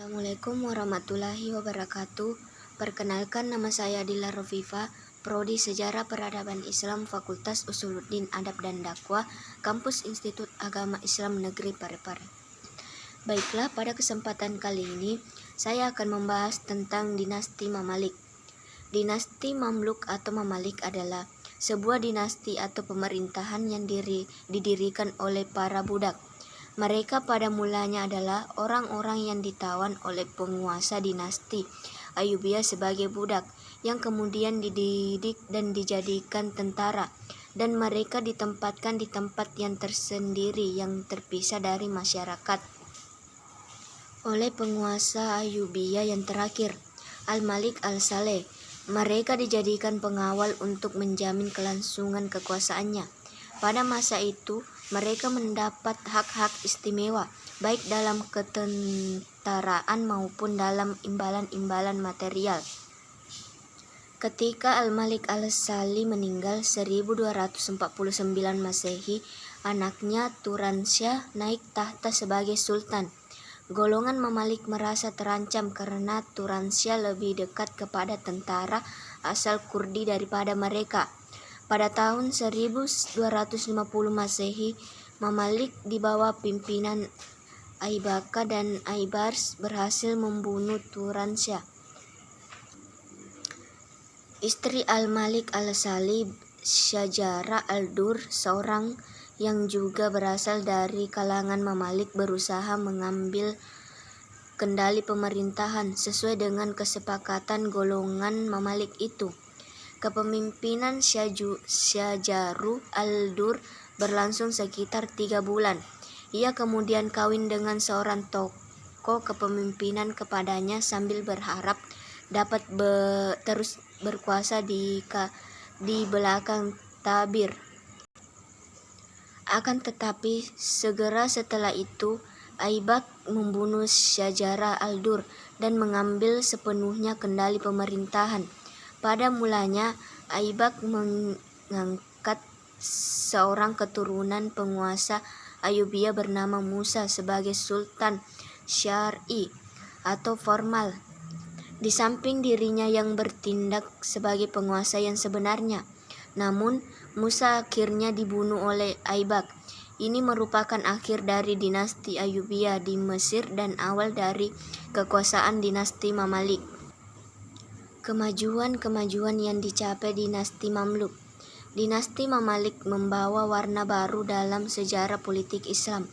Assalamualaikum warahmatullahi wabarakatuh. Perkenalkan, nama saya Adila Rofifa, Prodi Sejarah Peradaban Islam, Fakultas Usuluddin Adab dan Dakwah, Kampus Institut Agama Islam Negeri Parepare. Baiklah, pada kesempatan kali ini saya akan membahas tentang dinasti Mamalik. Dinasti Mamluk atau Mamalik adalah sebuah dinasti atau pemerintahan yang didirikan oleh para budak. Mereka pada mulanya adalah orang-orang yang ditawan oleh penguasa dinasti Ayyubiyah sebagai budak, yang kemudian dididik dan dijadikan tentara, dan mereka ditempatkan di tempat yang tersendiri yang terpisah dari masyarakat oleh penguasa Ayyubiyah yang terakhir, Al-Malik Al-Saleh. Mereka dijadikan pengawal untuk menjamin kelangsungan kekuasaannya. Pada masa itu, mereka mendapat hak-hak istimewa, baik dalam ketentaraan maupun dalam imbalan-imbalan material. Ketika Al-Malik Al-Salih meninggal 1249 Masehi, anaknya Turansyah naik tahta sebagai sultan. Golongan Mamalik merasa terancam karena Turansyah lebih dekat kepada tentara asal Kurdi daripada mereka. Pada tahun 1250 Masehi, Mamalik di bawah pimpinan Aibaka dan Aibars berhasil membunuh Turansyah. Istri Al-Malik Al-Salih, Syajara Al-Dur, seorang yang juga berasal dari kalangan Mamalik, berusaha mengambil kendali pemerintahan sesuai dengan kesepakatan golongan Mamalik itu. Kepemimpinan Syajaru Al-Dur berlangsung sekitar 3 bulan. Ia kemudian kawin dengan seorang tokoh kepemimpinan kepadanya sambil berharap dapat terus berkuasa di belakang tabir. Akan tetapi segera setelah itu Aibak membunuh Syajara Al-Dur dan mengambil sepenuhnya kendali pemerintahan. Pada mulanya, Aibak mengangkat seorang keturunan penguasa Ayyubiyah bernama Musa sebagai Sultan Syar'i atau formal, di samping dirinya yang bertindak sebagai penguasa yang sebenarnya. Namun, Musa akhirnya dibunuh oleh Aibak. Ini merupakan akhir dari dinasti Ayyubiyah di Mesir dan awal dari kekuasaan dinasti Mamalik. Kemajuan yang dicapai dinasti Mamluk. Dinasti Mamalik membawa warna baru dalam sejarah politik Islam.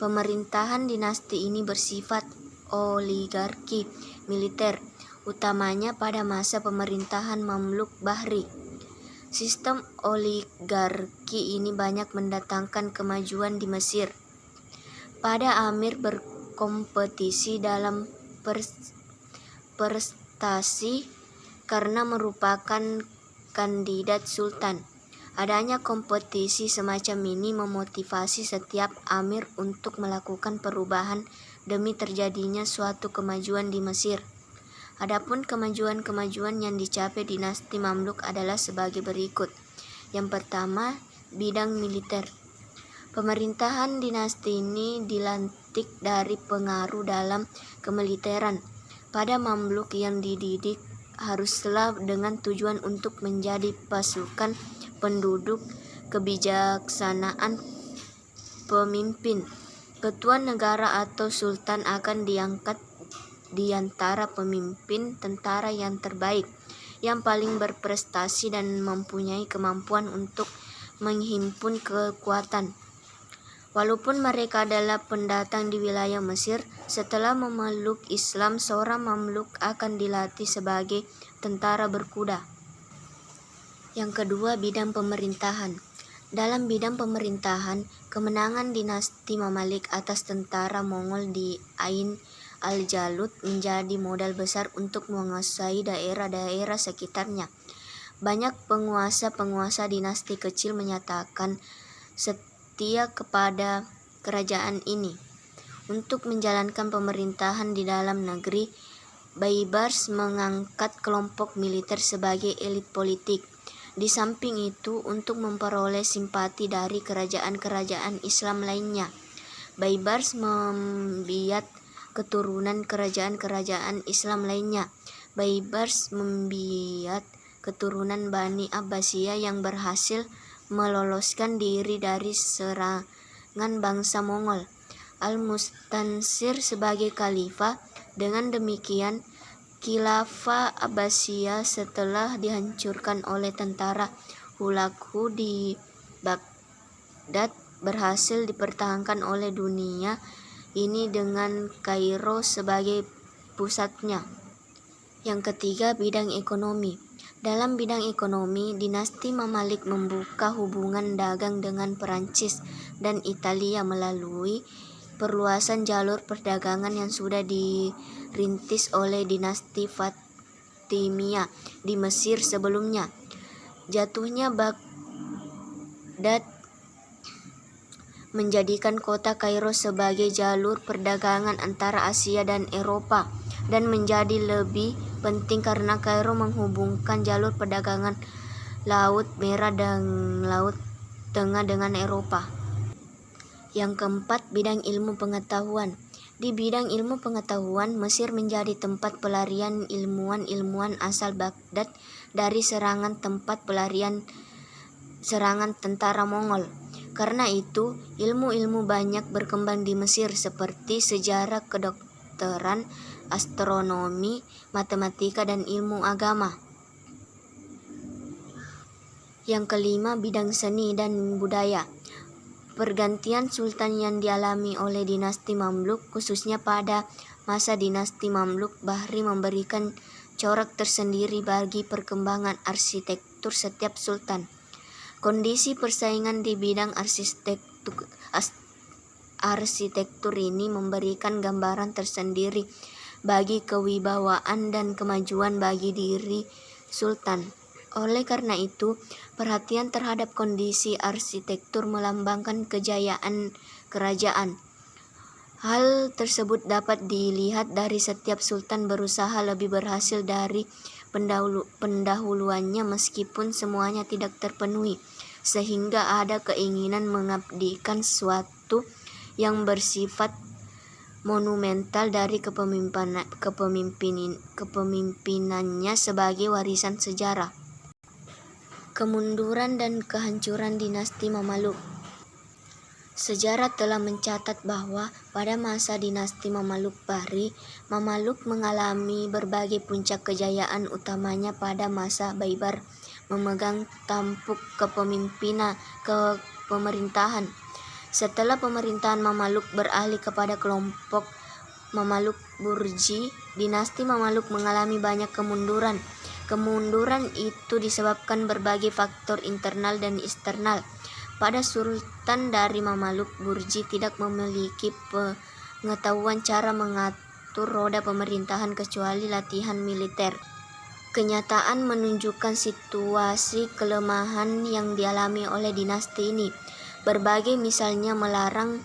Pemerintahan dinasti ini bersifat oligarki militer, utamanya pada masa pemerintahan Mamluk Bahri. Sistem oligarki ini banyak mendatangkan kemajuan di Mesir. Pada amir berkompetisi dalam prestasi karena merupakan kandidat sultan. Adanya kompetisi semacam ini memotivasi setiap amir untuk melakukan perubahan demi terjadinya suatu kemajuan di Mesir. Adapun kemajuan-kemajuan yang dicapai dinasti Mamluk adalah sebagai berikut. Yang pertama, bidang militer. Pemerintahan dinasti ini dilantik dari pengaruh dalam kemiliteran. Pada Mamluk yang dididik haruslah dengan tujuan untuk menjadi pasukan penduduk, kebijaksanaan pemimpin. Ketua negara atau sultan akan diangkat di antara pemimpin tentara yang terbaik, yang paling berprestasi dan mempunyai kemampuan untuk menghimpun kekuatan. Walaupun mereka adalah pendatang di wilayah Mesir, setelah memeluk Islam, seorang Mamluk akan dilatih sebagai tentara berkuda. Yang kedua, bidang pemerintahan. Dalam bidang pemerintahan, kemenangan dinasti Mamalik atas tentara Mongol di Ain Al-Jalut menjadi modal besar untuk menguasai daerah-daerah sekitarnya. Banyak penguasa-penguasa dinasti kecil menyatakan setia kepada kerajaan ini. Untuk menjalankan pemerintahan di dalam negeri, Baibars mengangkat kelompok militer sebagai elit politik. Di samping itu, untuk memperoleh simpati dari kerajaan-kerajaan Islam lainnya, Baibars membiat keturunan kerajaan-kerajaan Islam lainnya. Baibars membiat keturunan Bani Abbasiyah yang berhasil meloloskan diri dari serangan bangsa Mongol. Al-Mustansir sebagai khalifah. Dengan demikian, Khilafah Abbasiyah setelah dihancurkan oleh tentara Hulagu di Baghdad berhasil dipertahankan oleh dunia ini dengan Kairo sebagai pusatnya. Yang ketiga, bidang ekonomi. Dalam bidang ekonomi, dinasti Mamalik membuka hubungan dagang dengan Perancis dan Italia melalui perluasan jalur perdagangan yang sudah dirintis oleh dinasti Fatimiyah di Mesir sebelumnya. Jatuhnya Baghdad menjadikan kota Kairo sebagai jalur perdagangan antara Asia dan Eropa, dan menjadi lebih penting karena Kairo menghubungkan jalur perdagangan Laut Merah dan Laut Tengah dengan Eropa. Yang keempat, bidang ilmu pengetahuan. Di bidang ilmu pengetahuan, Mesir menjadi tempat pelarian ilmuwan-ilmuwan asal Baghdad dari serangan tentara Mongol. Karena itu, ilmu-ilmu banyak berkembang di Mesir seperti sejarah, kedokteran, astronomi, matematika, dan ilmu agama. Yang kelima, bidang seni dan budaya. Pergantian sultan yang dialami oleh dinasti Mamluk, khususnya pada masa dinasti Mamluk Bahri, memberikan corak tersendiri bagi perkembangan arsitektur setiap sultan. Kondisi persaingan di bidang arsitektur ini memberikan gambaran tersendiri bagi kewibawaan dan kemajuan bagi diri sultan. Oleh karena itu, perhatian terhadap kondisi arsitektur melambangkan kejayaan kerajaan. Hal tersebut dapat dilihat dari setiap sultan berusaha lebih berhasil dari pendahuluannya meskipun semuanya tidak terpenuhi, sehingga ada keinginan mengabdikan sesuatu yang bersifat monumental dari kepemimpinannya sebagai warisan sejarah. Kemunduran dan kehancuran dinasti Mamaluk. Sejarah telah mencatat bahwa pada masa dinasti Mamaluk Bahri, Mamaluk mengalami berbagai puncak kejayaan, utamanya pada masa Baibar memegang tampuk pemerintahan. Setelah pemerintahan Mamaluk beralih kepada kelompok Mamaluk Burji, dinasti Mamaluk mengalami banyak kemunduran. Kemunduran itu disebabkan berbagai faktor internal dan eksternal. Pada sultan dari Mamaluk Burji tidak memiliki pengetahuan cara mengatur roda pemerintahan kecuali latihan militer. Kenyataan menunjukkan situasi kelemahan yang dialami oleh dinasti ini. Berbagai misalnya melarang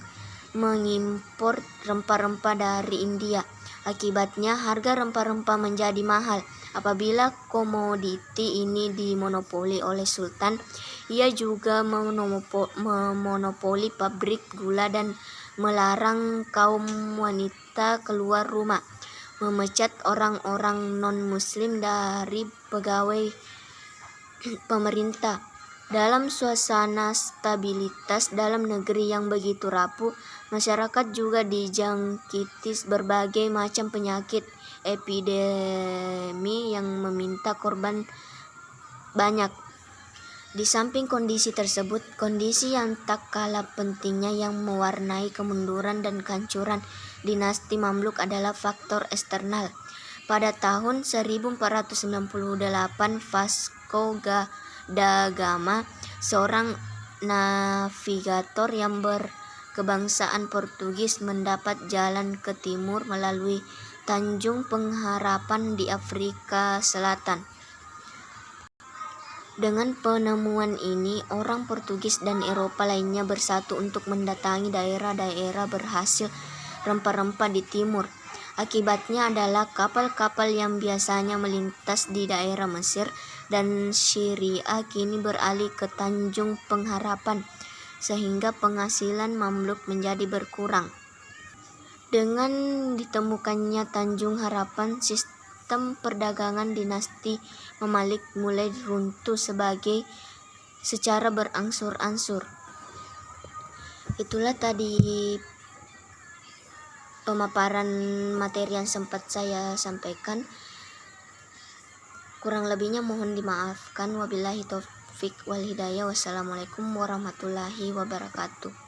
mengimpor rempah-rempah dari India. Akibatnya harga rempah-rempah menjadi mahal. Apabila komoditi ini dimonopoli oleh sultan, ia juga memonopoli pabrik gula dan melarang kaum wanita keluar rumah, memecat orang-orang non-muslim dari pegawai pemerintah. Dalam suasana stabilitas dalam negeri yang begitu rapuh, masyarakat juga dijangkiti berbagai macam penyakit epidemi yang meminta korban banyak. Di samping kondisi tersebut, kondisi yang tak kalah pentingnya yang mewarnai kemunduran dan kehancuran dinasti Mamluk adalah faktor eksternal. Pada tahun 1498, Vasco da Gama, seorang navigator yang berkebangsaan Portugis, mendapat jalan ke timur melalui Tanjung Pengharapan di Afrika Selatan. Dengan penemuan ini, orang Portugis dan Eropa lainnya bersatu untuk mendatangi daerah-daerah berhasil rempah-rempah di timur. Akibatnya adalah kapal-kapal yang biasanya melintas di daerah Mesir dan Syria kini beralih ke Tanjung Pengharapan, sehingga penghasilan Mamluk menjadi berkurang. Dengan ditemukannya Tanjung Harapan, sistem perdagangan dinasti Mamalik mulai runtuh secara berangsur-angsur. Itulah tadi pemaparan materi yang sempat saya sampaikan. Kurang lebihnya mohon dimaafkan. Wabillahi taufik wal hidayah. Wassalamualaikum warahmatullahi wabarakatuh.